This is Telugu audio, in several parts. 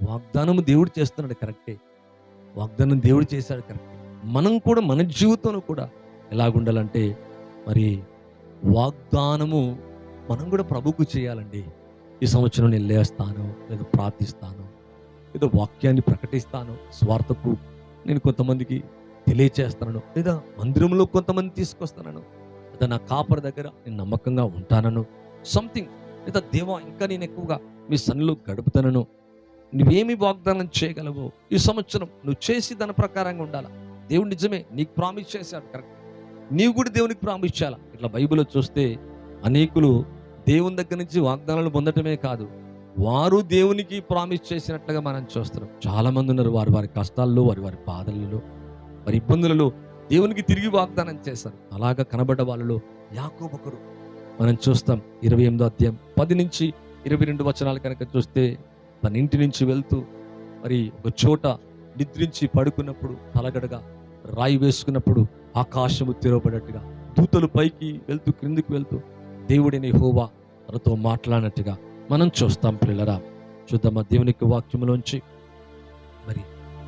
వాగ్దానం దేవుడు చేస్తున్నాడు కరెక్టే, వాగ్దానం దేవుడు చేశాడు కరెక్టే. మనం కూడా మన జీవితంలో కూడా ఎలాగుండాలంటే మరి వాగ్దానము మనం కూడా ప్రభువుకు చేయాలండి. ఈ సంవత్సరం నేను లేస్తాను, లేదా ప్రార్థిస్తాను, లేదా వాక్యాన్ని ప్రకటిస్తాను, స్వార్థకు నేను కొంతమందికి తెలియచేస్తాను, లేదా మందిరంలో కొంతమంది తీసుకొస్తాను, లేదా నా కాపరి దగ్గర నేను నమ్మకంగా ఉంటానను, సంథింగ్, లేదా దేవా ఇంకా నేను ఎక్కువగా మీ సన్నిలో గడుపుతానను. నువ్వేమి వాగ్దానం చేయగలవో ఈ సంవత్సరం నువ్వు చేసి దాని ప్రకారంగా ఉండాలా. దేవుడు నిజమే నీకు ప్రామిస్ చేశాడు, కరెక్ట్. నీవు కూడా దేవునికి ప్రామిస్ చేయాలా. ఇట్లా బైబిల్లో చూస్తే అనేకులు దేవుని దగ్గర నుంచి వాగ్దానాలు పొందటమే కాదు, వారు దేవునికి ప్రామిస్ చేసినట్లుగా మనం చూస్తున్నాం. చాలా మంది ఉన్నారు వారి వారి కష్టాల్లో, వారి వారి బాధలలో, వారి ఇబ్బందులలో దేవునికి తిరిగి వాగ్దానం చేశారు. అలాగా కనబడ్డ వాళ్ళలో యాకోబు ఒకరు. మనం చూస్తాం 28వ అధ్యాయం 10 నుంచి 22 వచనాలు కనుక చూస్తే, తన ఇంటి నుంచి వెళ్తూ మరి ఒక చోట నిద్రించి పడుకున్నప్పుడు తలగడగా రాయి వేసుకున్నప్పుడు ఆకాశము తెరవబడట్టుగా, దూతలు పైకి వెళ్తూ క్రిందికి వెళ్తూ దేవుడిని యెహోవా తనతో మాట్లాడినట్టుగా మనం చూస్తాం. పిల్లరా, చూద్దామా దేవునికి వాక్యములోంచి మరి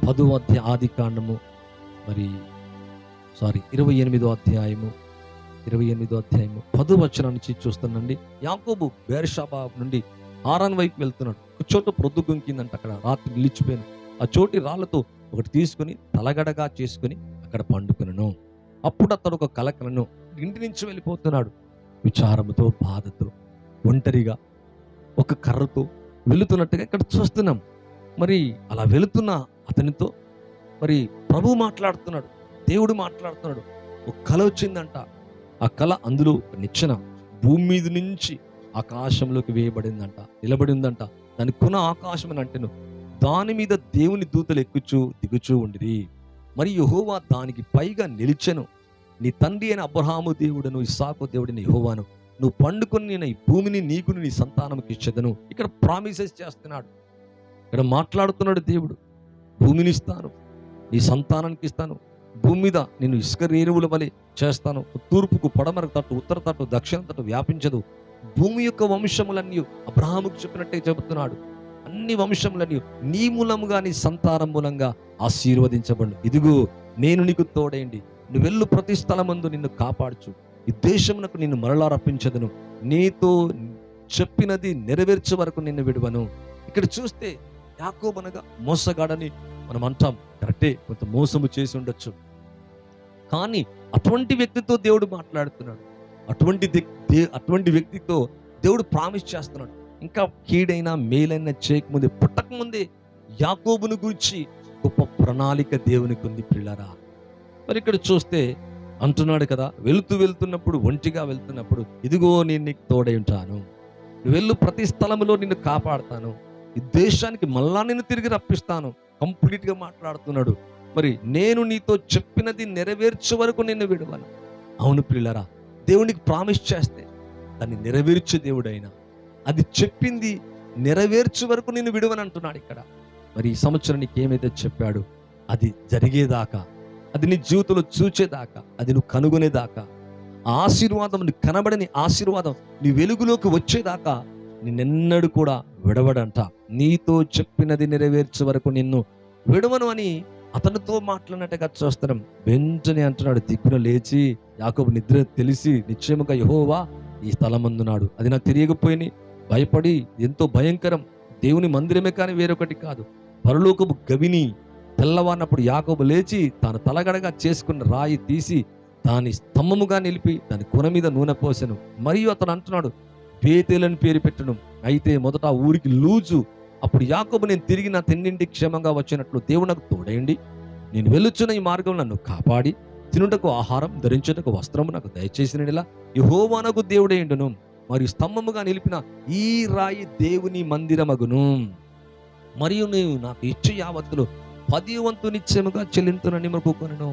10వ అధ్యాయం ఆది కాండము మరి 28వ అధ్యాయము 10వ వచనం నుంచి చూస్తానండి. యాకోబు బేర్షాబా నుండి హారాన్ వైపు వెళ్తున్నాడు. ఒక చోట ప్రొద్దుగుంకిందంట, అక్కడ రాత్రి నిలిచిపోయాను. ఆ చోటి రాళ్లతో ఒకటి తీసుకుని తలగడగా చేసుకుని అక్కడ పండుకునను. అప్పుడు అతడు ఒక కలకలను ఇంటి నుంచి వెళ్ళిపోతున్నాడు. విచారముతో, బాధతో, ఒంటరిగా ఒక కర్రతో వెళుతున్నట్టుగా ఇక్కడ చూస్తున్నాం. మరి అలా వెళుతున్న అతనితో మరి ప్రభు మాట్లాడుతున్నాడు, దేవుడు మాట్లాడుతున్నాడు. ఒక కల వచ్చిందంట. ఆ కల అందులో నిచ్చెన భూమి మీద నుంచి ఆకాశంలోకి వేయబడిందంట, నిలబడి ఉందంట. దాని కొన ఆకాశం అని అంటేను, దాని మీద దేవుని దూతలు ఎక్కుచూ దిగుచూ ఉండిరి. మరి యెహోవా దానికి పైగా నిలిచెను. నీ తండ్రి అయిన అబ్రహాము దేవుడను, ఇస్సాకు దేవుడిని యెహోవాను, నువ్వు పండుకొని నేను ఈ భూమిని నీకును నీ సంతానంకి ఇచ్చేదను. ఇక్కడ ప్రామిసెస్ చేస్తున్నాడు, ఇక్కడ మాట్లాడుతున్నాడు దేవుడు. భూమిని ఇస్తాను, నీ సంతానానికి ఇస్తాను, భూమి మీద నేను ఇసుక రేణువుల వలె చేస్తాను, తూర్పుకు పడమర తట్టు ఉత్తర తట్టు దక్షిణ తట్టు వ్యాపించదు. భూమి యొక్క వంశములన్నీ అబ్రహాముకు చెప్పినట్టే చెబుతున్నాడు. అన్ని వంశములన్నీ నీ మూలముగా, నీ సంతానం మూలంగా ఆశీర్వదించబడు. ఇదిగో నేను నీకు తోడేయండి, నువ్వు వెళ్ళు ప్రతి స్థలమందు నిన్ను కాపాడుచు, ఈ దేశమునకు నిన్ను మరలా రప్పించదును, నీతో చెప్పినది నెరవేర్చే వరకు నిన్ను విడువను. ఇక్కడ చూస్తే యాకోబు అనగా మోసగాడని మనం అంటాం, కరెక్టే, కొంత మోసము చేసి ఉండొచ్చు. కానీ అటువంటి వ్యక్తితో దేవుడు మాట్లాడుతున్నాడు. అటువంటి వ్యక్తితో దేవుడు ప్రామిస్ చేస్తున్నాడు. ఇంకా కీడైనా మేలైనా చేయకముందే, పుట్టకముందే యాకోబును గురించి గొప్ప ప్రణాళిక దేవునికి ఉంది పిల్లరా. మరి ఇక్కడ చూస్తే అంటున్నాడు కదా, వెళ్తున్నప్పుడు, ఒంటిగా వెళ్తున్నప్పుడు, ఇదిగో నేను నీకు తోడై ఉంటాను, నువ్వు వెళ్ళు ప్రతి స్థలంలో నిన్ను కాపాడుతాను, ఈ దేశానికి మళ్ళా నిన్ను తిరిగి రప్పిస్తాను. కంప్లీట్ గా మాట్లాడుతున్నాడు. మరి నేను నీతో చెప్పినది నెరవేర్చే వరకు నిన్ను విడవను. అవును పిల్లరా, దేవునికి ప్రామిస్ చేస్తే దాన్ని నెరవేర్చే దేవుడైనా, అది చెప్పింది నెరవేర్చే వరకు నిన్ను విడవని అంటున్నాడు ఇక్కడ. మరి ఈ సంవత్సరం నీకు ఏమైతే చెప్పాడు అది జరిగేదాకా, అది నీ జీవితంలో చూచేదాకా, అది నువ్వు కనుగొనేదాకా, ఆ ఆశీర్వాదం, నీకు కనబడని ఆశీర్వాదం నీ వెలుగులోకి వచ్చేదాకా నిన్నెన్నడూ కూడా విడవడంట. నీతో చెప్పినది నెరవేర్చే వరకు నిన్ను విడవను అని అతనితో మాట్లాడినట్టుగా చూస్తున్నాం. వెంటనే అంటున్నాడు, దిగ్గున లేచి యాకోబు నిద్ర తెలిసి నిశ్చయముగా యెహోవా ఈ స్థలమందున్నాడు. అది నాకు తెలియకపోయినా భయపడి, ఎంతో భయంకరం, దేవుని మందిరమే కానీ వేరొకటి కాదు, పరలోకపు గవిని. తెల్లవారినప్పుడు యాకోబు లేచి తాను తలగడగా చేసుకున్న రాయి తీసి దాని స్తంభముగా నిలిపి దాని కొన మీద నూనె పోసెను. మరియు అతను అంటున్నాడు, బేతేలని పేరు పెట్టను. అయితే మొదట ఆ ఊరికి లూజు. అప్పుడు యాకోబు, నేను తిరిగి నా తండ్రింటి క్షేమంగా వచ్చినట్లు దేవుడు నాకు తోడేయండి, నేను వెళ్ళుచున్న ఈ మార్గం నన్ను కాపాడి, తినుటకు ఆహారం, ధరించుటకు వస్త్రము నాకు దయచేసినలా యెహోవా నాకు దేవుడేయుండును. మరియు స్తంభముగా నిలిపిన ఈ రాయి దేవుని మందిరమగును. మరియు నీవు నాకు ఇచ్చే యావత్తులు 10వ వంతు నిశ్చయముగా చెల్లింతునని మొక్కుకొనెను.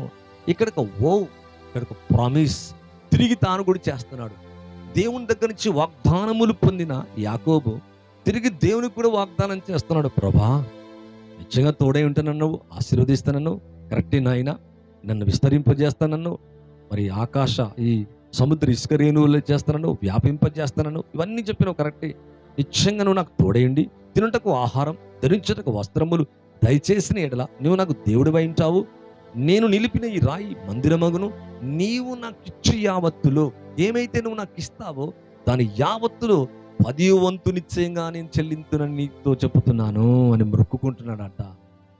ఇక్కడికి ప్రామిస్ తిరిగి తాను కూడా చేస్తున్నాడు. దేవుని దగ్గర నుంచి వాగ్దానములు పొందిన యాకోబు తిరిగి దేవునికి కూడా వాగ్దానం చేస్తున్నాడు. ప్రభా, నిశ్చయంగా తోడై ఉంటానన్నావు, ఆశీర్వదిస్తానన్నావు, కరెక్టే నాయన, నన్ను విస్తరింపజేస్తానన్నావు, మరి ఆకాశ ఈ సముద్ర ఇసుక రేణువులు చేస్తానన్నావు, వ్యాపింపజేస్తానన్నావు, ఇవన్నీ చెప్పినావు, కరెక్టే. నిశ్చయంగా నువ్వు నాకు తోడేయండి, తినుటకు ఆహారం, ధరించుటకు వస్త్రములు దయచేసిన ఎడల నువ్వు నాకు దేవుడివై ఉంటావు. నేను నిలిపిన ఈ రాయి మందిరమగును. నీవు నాకు ఇచ్చు యావత్తులో ఏమైతే నువ్వు నాకు ఇస్తావో దాని యావత్తులో 10వ వంతు నిశ్చయంగా నేను చెల్లింతునని నీతో చెప్పుతున్నాను అని మొక్కుకుంటున్నాడట.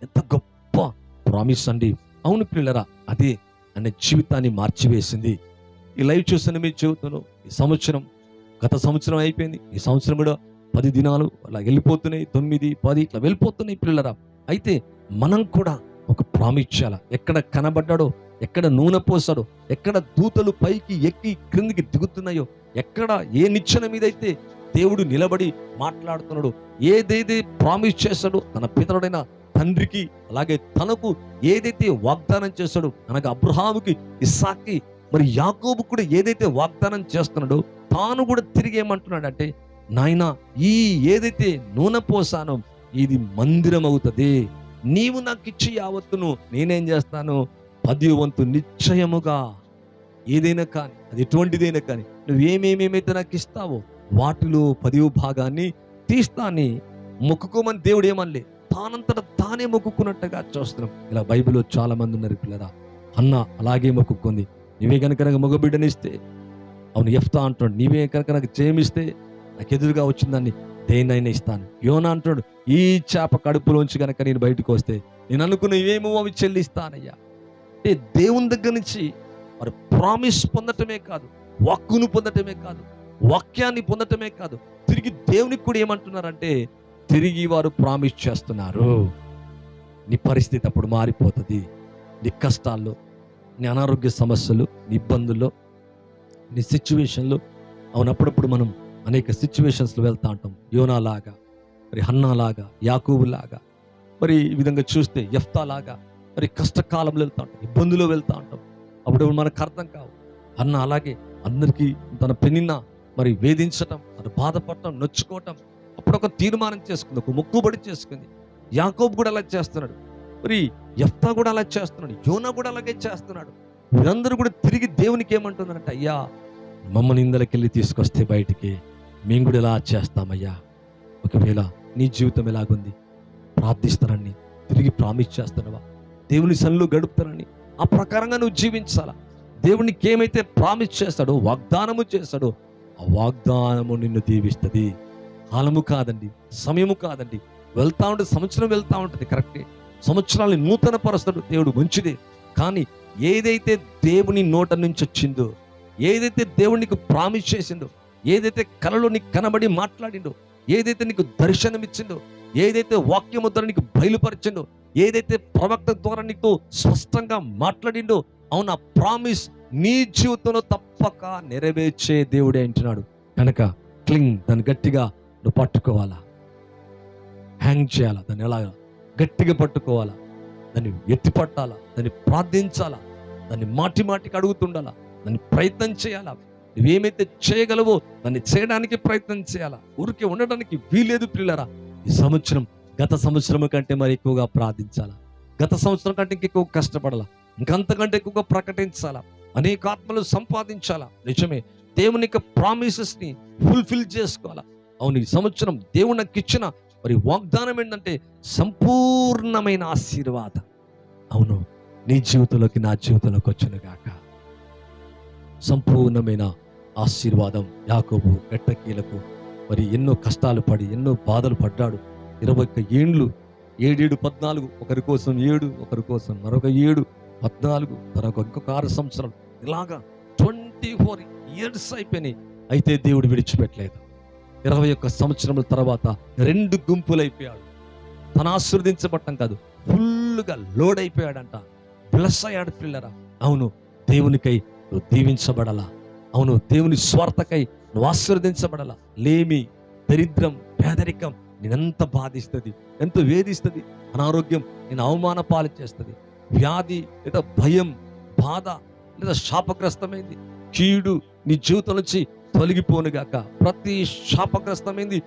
ఎంత గొప్ప ప్రామిస్ అండి. అవును ప్రియులరా, అదే అనే జీవితాన్ని మార్చివేసింది. ఈ లైవ్ చూస్తున్న మీ జీవితంలో ఈ సంవత్సరం, గత సంవత్సరం అయిపోయింది, ఈ సంవత్సరం కూడా 10 దినాలు అలా వెళ్ళిపోతున్నాయి, 9, 10 ఇట్లా వెళ్ళిపోతున్నాయి ప్రియులరా. అయితే మనం కూడా ఒక ప్రామిస్ చేయాల. ఎక్కడ కనబడ్డాడో, ఎక్కడ నూనె పోసాడో, ఎక్కడ దూతలు పైకి ఎక్కి క్రిందికి దిగుతున్నాయో, ఎక్కడ ఏ నిచ్చెన మీదైతే దేవుడు నిలబడి మాట్లాడుతున్నాడు, ఏదైతే ప్రామిస్ చేశాడో తన పితరుడైన తండ్రికి, అలాగే తనకు ఏదైతే వాగ్దానం చేశాడో, అనగా అబ్రహాముకి, ఇస్సాక్కి, మరి యాకోబు కూడా ఏదైతే వాగ్దానం చేస్తున్నాడో తాను కూడా తిరిగి ఏమంటున్నాడంటే, నాయనా ఈ ఏదైతే నూనె పోసానో ఇది మందిరం అవుతుంది. నీవు నాకు ఇచ్చి యావత్తును నేనేం చేస్తాను, 10వ వంతు నిశ్చయముగా ఏదైనా కానీ, అది ఎటువంటిదైనా కానీ, నువ్వేమేమేమైతే నాకు ఇస్తావో వాటిలో 10వ భాగాన్ని తీస్తాని మొక్కుకోమని దేవుడు ఏమనలే, తానంతట తానే మొక్కుకున్నట్టుగా చూస్తున్నాం. ఇలా బైబిల్లో చాలా మంది ఉన్నారు పిల్లరా. అన్న అలాగే మొక్కుకుంది. నీవే కనుక నాకు మగబిడ్డనిస్తే, అవును యెఫ్తా అంటాడు, నీవే కనుక నాకు జయమిస్తే నాకు ఎదురుగా వచ్చిందాన్ని దేన్నైనా ఇస్తాను. యోనా అంటాడు, ఈ చేప కడుపులోంచి కనుక నేను బయటకు వస్తే నేను అనుకున్న ఇవేమో అవి చెల్లిస్తానయ్యా. అంటే దేవుని దగ్గర నుంచి మరి ప్రామిస్ పొందటమే కాదు, వాక్కును పొందటమే కాదు, వాక్యాన్ని పొందటమే కాదు, తిరిగి దేవునికి కూడా ఏమంటున్నారంటే తిరిగి వారు ప్రామిస్ చేస్తున్నారు. నీ పరిస్థితి అప్పుడు మారిపోతుంది. నీ కష్టాల్లో, నీ అనారోగ్య సమస్యలు, నీ ఇబ్బందుల్లో, నీ సిచ్యువేషన్లో, అవునప్పుడప్పుడు మనం అనేక సిచ్యువేషన్స్లో వెళ్తా ఉంటాం. యోనాలాగా, మరి హన్నాలాగా, యాకోబులాగా, మరి ఈ విధంగా చూస్తే యెఫ్తాలాగా మరి కష్టకాలంలో వెళ్తా ఉంటాం, ఇబ్బందులో వెళ్తా ఉంటాం. అప్పుడు మనకు అర్థం కావు. అన్న అలాగే అందరికీ తన పెనిన్న మరి వేధించటం, మరి బాధపడటం, నొచ్చుకోవటం, అప్పుడు ఒక తీర్మానం చేసుకుంది, ఒక మొక్కుబడి చేసుకుంది. యాకోబు కూడా అలా చేస్తున్నాడు, మరి యెఫ్తా కూడా అలా చేస్తున్నాడు, యోనా కూడా అలాగే చేస్తున్నాడు. వీరందరూ కూడా తిరిగి దేవునికి ఏమంటున్నారంటే, అయ్యా మమ్మల్ని ఇందలకెళ్ళి తీసుకొస్తే బయటికి మేము కూడా ఇలా చేస్తామయ్యా. ఒకవేళ నీ జీవితం ఎలాగుంది, ప్రార్థిస్తానని తిరిగి ప్రామిస్ చేస్తున్నావా, దేవుని సన్నిధిలో గడుపుతానని ఆ ప్రకారంగా నువ్వు జీవించాలా. దేవునికి ఏమైతే ప్రామిస్ చేస్తాడో, వాగ్దానము చేస్తాడో, ఆ వాగ్దానము నిన్ను దీవిస్తుంది. కాలము కాదండి, సమయము కాదండి, వెళ్తా ఉంటుంది, సంవత్సరం వెళ్తా ఉంటుంది, కరెక్టే. సంవత్సరాన్ని నూతన పరుస్తాడు దేవుడు, మంచిదే. కానీ ఏదైతే దేవుని నోట నుంచి వచ్చిందో, ఏదైతే దేవుడు నీకు ప్రామిస్ చేసిందో, ఏదైతే కలలో నీకు కనబడి మాట్లాడిండో, ఏదైతే నీకు దర్శనం ఇచ్చిందో, ఏదైతే వాక్యము ద్వారా నీకు బయలుపరిచిండో, ఏదైతే ప్రవక్త ద్వారా నీకు స్పష్టంగా మాట్లాడిండో, అవును ఆ ప్రామిస్ నీ జీవితంలో తప్పక నెరవేర్చే దేవుడే అంటున్నాడు. కనుక దాన్ని గట్టిగా నువ్వు పట్టుకోవాలా, హ్యాంగ్ చేయాలా, దాన్ని ఎలాగా గట్టిగా పట్టుకోవాలా, దాన్ని ఎత్తి పట్టాలా, దాన్ని ప్రార్థించాలా, దాన్ని మాటి మాటికి అడుగుతుండాలా, దాన్ని ప్రయత్నం చేయాలా. నువ్వేమైతే చేయగలవో దాన్ని చేయడానికి ప్రయత్నం చేయాలా. ఊరికే ఉండడానికి వీలేదు పిల్లరా. ఈ సంవత్సరం గత సంవత్సరం కంటే మరి ఎక్కువగా ప్రార్థించాలా, గత సంవత్సరం కంటే ఇంకెక్కువ కష్టపడాలా, ఇంకంతకంటే ఎక్కువగా ప్రకటించాలా, అనేక ఆత్మలు సంపాదించాలా. నిజమే, దేవుని యొక్క ప్రామిసెస్ ని ఫుల్ఫిల్ చేసుకోవాలా. అవును, ఈ సంవత్సరం దేవుడు నాకు ఇచ్చిన మరి వాగ్దానం ఏంటంటే సంపూర్ణమైన ఆశీర్వాదం. అవును, నీ జీవితంలోకి నా జీవితంలోకి వచ్చును గాక. సంపూర్ణమైన ఆశీర్వాదం. యాకోబు ఎట్టకీలకు మరి ఎన్నో కష్టాలు పడి, ఎన్నో బాధలు పడ్డాడు. 21 ఏండ్లు, 7, 14, ఒకరి కోసం 7, ఒకరి కోసం మరొక 7, 14, మరొక ఇంకొక 6 సంవత్సరాలు, ఇలాగా 24 years అయిపోయినాయి. అయితే దేవుడు విడిచిపెట్టలేదు. 21 సంవత్సరముల తర్వాత 2 గుంపులైపోయాడు. తను ఆశీర్వదించబట్టం కాదు, ఫుల్గా లోడ్ అయిపోయాడంట. బ్లెస్ అయ్యాడు పిల్లరా. అవును, దేవునికై నువ్వు దీవించబడాలా. అవును, దేవుని స్వార్థకై నువ్వు ఆశీర్వదించబడాలా. లేమి, దరిద్రం, పేదరికం నేనెంత బాధిస్తుంది, ఎంతో వేధిస్తుంది. అనారోగ్యం నేను అవమాన పాలు చేస్తుంది. వ్యాధి లేదా భయం, బాధ లేదా శాపగ్రస్తమైంది కీడు నీ జీవితం నుంచి తొలగిపోనుగాక. ప్రతి శాపగ్రస్తమైంది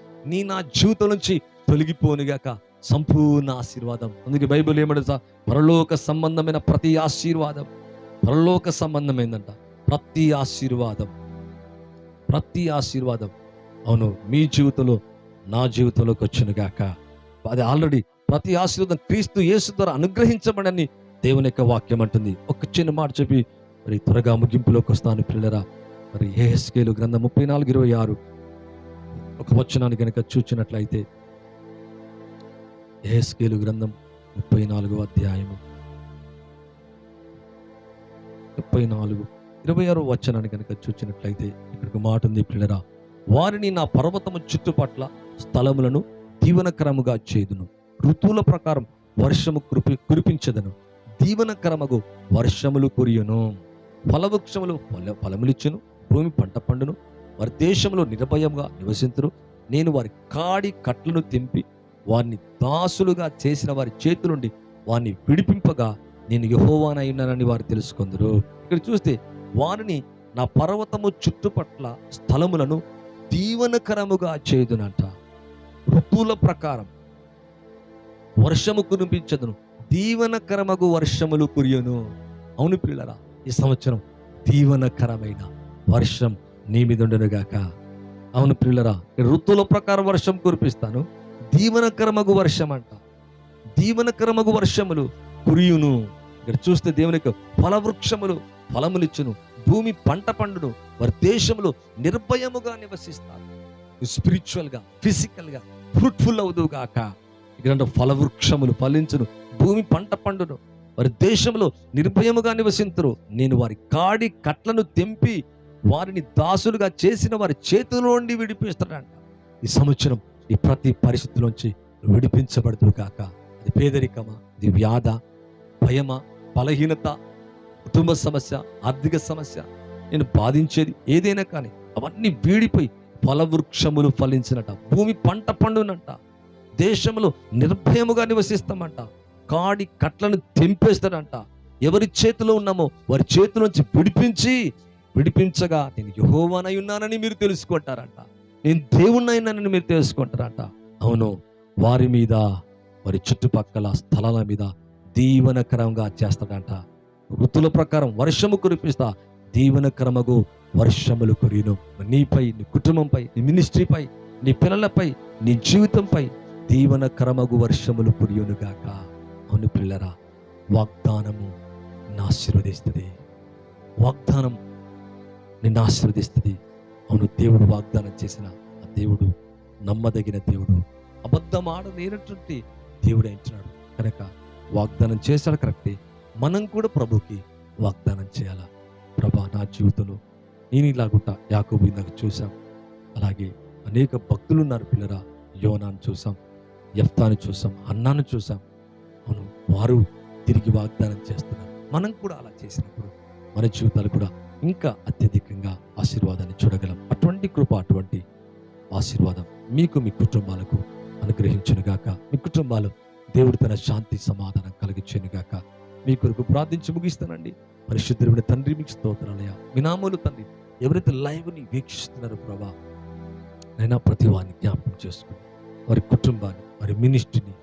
నా జీవితం నుంచి తొలగిపోనుగాక. సంపూర్ణ ఆశీర్వాదం. అందుకే బైబిల్ ఏమంటే పరలోక సంబంధమైన ప్రతి ఆశీర్వాదం, పరలోక సంబంధమైందంట ప్రతి ఆశీర్వాదం, ప్రతి ఆశీర్వాదం. అవును, మీ జీవితంలో నా జీవితంలోకి వచ్చును గాక. అది ఆల్రెడీ ప్రతి ఆశీర్వాదం క్రీస్తు యేసు ద్వారా అనుగ్రహించబడని దేవుని యొక్క వాక్యం అంటుంది. ఒక చిన్న మాట చెప్పి మరి త్వరగా ముగింపులోకి వస్తాను పిల్లరా. మరి యెహెజ్కేలు గ్రంథం 34:26 ఒక వచనాన్ని కనుక చూచినట్లయితే, యెహెజ్కేలు గ్రంథం 34వ అధ్యాయము 34:26 వచనాన్ని కనుక చూచినట్లయితే ఇక్కడ ఒక మాట ఉంది పిల్లరా. వారిని నా పర్వతము చుట్టుపట్ల స్థలములను దీవనకరముగా చేదును, ఋతువుల ప్రకారం వర్షము కురిపించదను, దీవనకరమగు వర్షములు కురియును, ఫలవృక్షములు ఫలములిచ్చును, భూమి పంట పండును, వారి దేశంలో నిర్భయంగా నివసింతురు. నేను వారి కాడి కట్లను తెంపి వారిని దాసులుగా చేసిన వారి చేతి నుండి వారిని విడిపింపగా నేను యెహోవానై ఉన్నానని వారు తెలుసుకొందురు. ఇక్కడ చూస్తే వారిని నా పర్వతము చుట్టుపట్ల స్థలములను దీవనకరముగా చేయుదునంట. ఋతువుల ప్రకారం వర్షము కురిపించదును, దీవనకరమగు వర్షములు కురియును. అవును పిల్లరా, ఈ సంవత్సరం దీవనకరమైన వర్షం నీ మీద ఉండునుగాక. అవును పిల్లరా, ఋతువుల ప్రకారం వర్షం కురిపిస్తాను, దీవనకరమగు వర్షం అంట. దీవనకరమగు వర్షములు కురియును. ఇక్కడ చూస్తే దేవునికి ఫలవృక్షములు ఫలములిచ్చును, భూమి పంట పండును, వారి దేశంలో నిర్భయముగా నివసిస్తారు. స్పిరిచువల్ గా, ఫిజికల్ గా ఫ్రూట్ఫుల్ అవుదువు గాక. ఇక్కడ ఫలవృక్షములు ఫలించును, భూమి పంట పండును, వారి దేశంలో నిర్భయముగా నివసింతురు. నేను వారి కాడి కట్లను తెంపి వారిని దాసులుగా చేసిన వారి చేతిలో నుండి విడిపిస్తాడంట. ఈ సంవత్సరం ఈ ప్రతి పరిస్థితిలోంచి విడిపించబడుతూ కాక. అది పేదరికమా, అది వ్యాధ, భయమా, బలహీనత, కుటుంబ సమస్య, ఆర్థిక సమస్య, నేను బాధించేది ఏదైనా కానీ అవన్నీ వీడిపోయి ఫలవృక్షములు ఫలించినట, భూమి పంట పండునంట, దేశంలో నిర్భయముగా నివసిస్తామంట, కాడి కట్లను తెంపేస్తాడంట. ఎవరి చేతిలో ఉన్నామో వారి చేతి నుంచి విడిపించగా నేను యెహోవానై ఉన్నానని మీరు తెలుసుకుంటారంట, నేను దేవుణ్ణైనానని మీరు తెలుసుకుంటారంట. అవును, వారి మీద, వారి చుట్టుపక్కల స్థలాల మీద దీవనకరంగా చేస్తాడంట. ఋతుల ప్రకారం వర్షము కురిపిస్తా, దీవనకరమగు వర్షములు కురియును. నీపై, నీ కుటుంబంపై, నీ మినిస్ట్రీపై, నీ పిల్లలపై, నీ జీవితంపై దీవనకరమగు వర్షములు కురియును గాక. అవును పిల్లరా, వాగ్దానము నిన్ను ఆశీర్వదిస్తుంది. వాగ్దానం నిన్ను ఆశీర్వదిస్తుంది. అవును, దేవుడు వాగ్దానం చేసిన ఆ దేవుడు నమ్మదగిన దేవుడు, అబద్ధం ఆడలేనటువంటి దేవుడు అంటున్నాడు కనుక వాగ్దానం చేశాడు కరెక్టే. మనం కూడా ప్రభుకి వాగ్దానం చేయాలా. ప్రభా, నా జీవితంలో నేను ఇలాగుంటా. యాకోబు ఇందాక చూసాం, అలాగే అనేక భక్తులు ఉన్నారు పిల్లరా. యోనాను చూసాం, యెఫ్తాను చూసాం, హన్నాను చూసాం. అవును, వారు తిరిగి వాగ్దానం చేస్తున్నారు. మనం కూడా అలా చేసినప్పుడు మన జీవితాలు కూడా ఇంకా అత్యధికంగా ఆశీర్వాదాన్ని చూడగలం. అటువంటి కృప, అటువంటి ఆశీర్వాదం మీకు, మీ కుటుంబాలకు అనుగ్రహించునుగాక. మీ కుటుంబాలు దేవుడు తన శాంతి సమాధానం కలిగించునుగాక. మీ కొరకు ప్రార్థించి ముగిస్తానండి. పరిశుద్ధుడైన తండ్రి, మీకు స్తోత్రాలయ్యా. మీ నామములు తండ్రి, ఎవరైతే లైవ్ని వీక్షిస్తున్నారో ప్రభా, నైనా ప్రతి వారిని జ్ఞాపకం చేసుకుని వారి కుటుంబాన్ని, వారి మినిస్ట్రీని,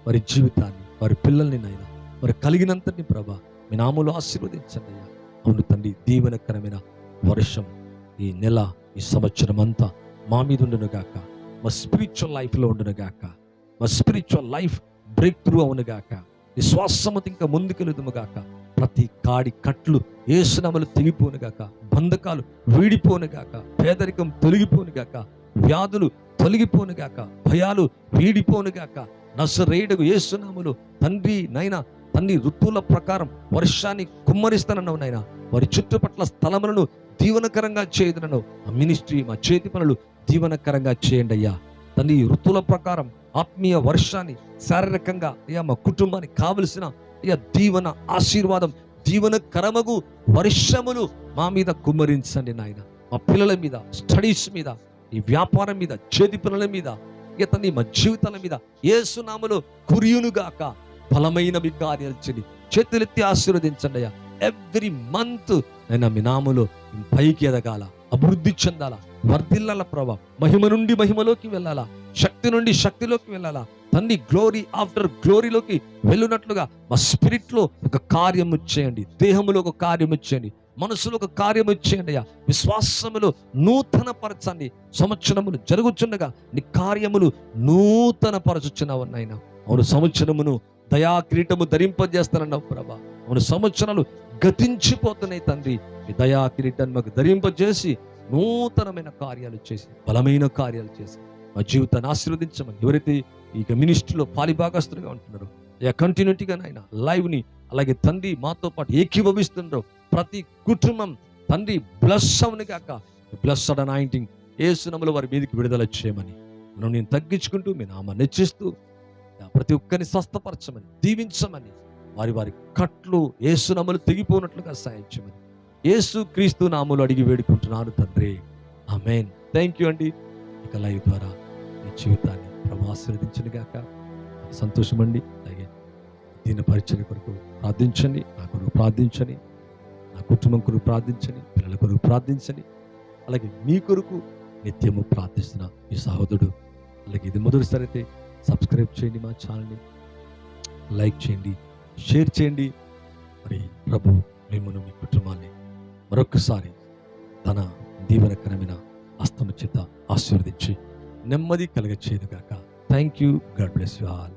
వారి జీవితాన్ని, వారి పిల్లల్ని నైనా వారి కలిగినంతని ప్రభా మీ నామములో ఆశీర్వదించండి అయ్యా. అవును తండ్రి, దీవెనకరమైన వర్షం ఈ నెల, ఈ సంవత్సరం అంతా మా మీద ఉండునుగాక. మా స్పిరిచువల్ లైఫ్లో ఉండునుగాక. మా స్పిరిచువల్ లైఫ్ బ్రేక్ త్రూ అవునుగాక. విశ్వాసముతో ఇంకా ముందుకెళ్దుముగాక. ప్రతి కాడి కట్లు యేసునామములో తెగిపోనుగాక. బంధకాలు వీడిపోనుగాక. పేదరికం తొలగిపోనుగాక. వ్యాధులు తొలగిపోనుగాక. భయాలు వీడిపోనుగాక. నజరేయుడగు యేసునామములో తండ్రి నైనా తండ్రి, ఋతువుల ప్రకారం వర్షాన్ని కుమ్మరిస్తానన్నావు నైనా. వారి చుట్టుపట్ల స్థలములను దీవనకరంగా చేయదునను. ఆ మినిస్ట్రీ, మా చేతి పనులు దీవనకరంగా చేయండి అయ్యా. తండ్రి, ఋతువుల ప్రకారం ఆత్మీయ వర్షాన్ని శారీరకంగా అయ్యా మా కుటుంబానికి కావలసిన అయ్యా దీవెన, ఆశీర్వాదం, దీవనకరమగు వర్షములు మా మీద కుమ్మరించండి నాయన. మా పిల్లల మీద, స్టడీస్ మీద, ఈ వ్యాపారం మీద, చేతి పనుల మీద, ఇక తండ్రి మా జీవితాల మీద యేసునామములో కురియునుగాక. బలమైన మీ కార్యాలు చేయండి. చేతులెత్తి ఆశీర్వదించండి అయ్యా. ఎవ్రీ మంత్ అయినా మీ నామములో పైకి ఎదగాల, అభివృద్ధి చెందాలా, వర్ధిల్లాల ప్రభా. మహిమ నుండి మహిమలోకి వెళ్ళాలా, శక్తి నుండి శక్తిలోకి వెళ్ళాలా తండ్రి. గ్లోరీ ఆఫ్టర్ గ్లోరీలోకి వెళ్ళినట్లుగా మా స్పిరిట్ లో ఒక కార్యము చేయండి, దేహములో ఒక కార్యము చేయండి, మనసులో ఒక కార్యం ఇచ్చేయండి అయ్యా. విశ్వాసములు నూతన పరచండి. సంవత్సరములు జరుగుచుండగా నీ కార్యములు నూతన పరచుచున్నావు నాయన. అవును, సంవత్సరమును దయా కిరీటము ధరింపజేస్తానన్నావు ప్రభా. అవును, సంవత్సరాలు గతించిపోతున్నాయి తండ్రి. ఈ దయా కిరీటాన్ని మాకు ధరింపజేసి నూతనమైన కార్యాలు చేసి, బలమైన కార్యాలు చేసి మా జీవితాన్ని ఆశీర్వదించమని. ఎవరైతే ఈ మినిస్ట్రీలో పాలిభాగస్తులుగా ఉంటున్నారో కంటిన్యూటీగా నాయన లైవ్ని అలాగే తండ్రి మాతో పాటు ఏకీభవిస్తున్నారో ప్రతి కుటుంబం తండ్రి బ్లెస్ అవును కాక. బ్లెస్డ్ అనాయింటింగ్ యేసునామములో వారి మీదకి విడుదల చేయమని మనం నేను తగ్గించుకుంటూ మీ నామాన్ని హెచ్చిస్తూ ప్రతి ఒక్కరిని స్వస్థపరచమని, దీవించమని, వారి వారి కట్లు యేసునామములో తెగిపోనట్లుగా సాయం చేయమని యేసు క్రీస్తు నామములో అడిగి వేడుకుంటున్నాను తండ్రి. ఆమేన్. థ్యాంక్ యూ అండి. ఇక లైవ్ ద్వారా మీ జీవితాన్ని ప్రభు ఆశీర్వదించను గాక. సంతోషం అండి. అలాగే దీని పరిచర్య కొరకు ప్రార్థించండి, నా కొరకు ప్రార్థించండి, నా కుటుంబం కొరకు ప్రార్థించండి, పిల్లల కొరకు ప్రార్థించండి. అలాగే మీ కొరకు నిత్యము ప్రార్థిస్తున్న ఈ సహోదరుడు. అలాగే ఇది మొదటిసారి అయితే సబ్స్క్రైబ్ చేయండి, మా ఛానల్ని లైక్ చేయండి, షేర్ చేయండి. మరి ప్రభు మిమ్మల్ని మీ కుటుంబాన్ని మరొకసారి తన దీవెనకరమైన హస్తము చేత ఆశీర్వదించి నెమ్మది కలగచేయును గాక. Thank you. God bless you all.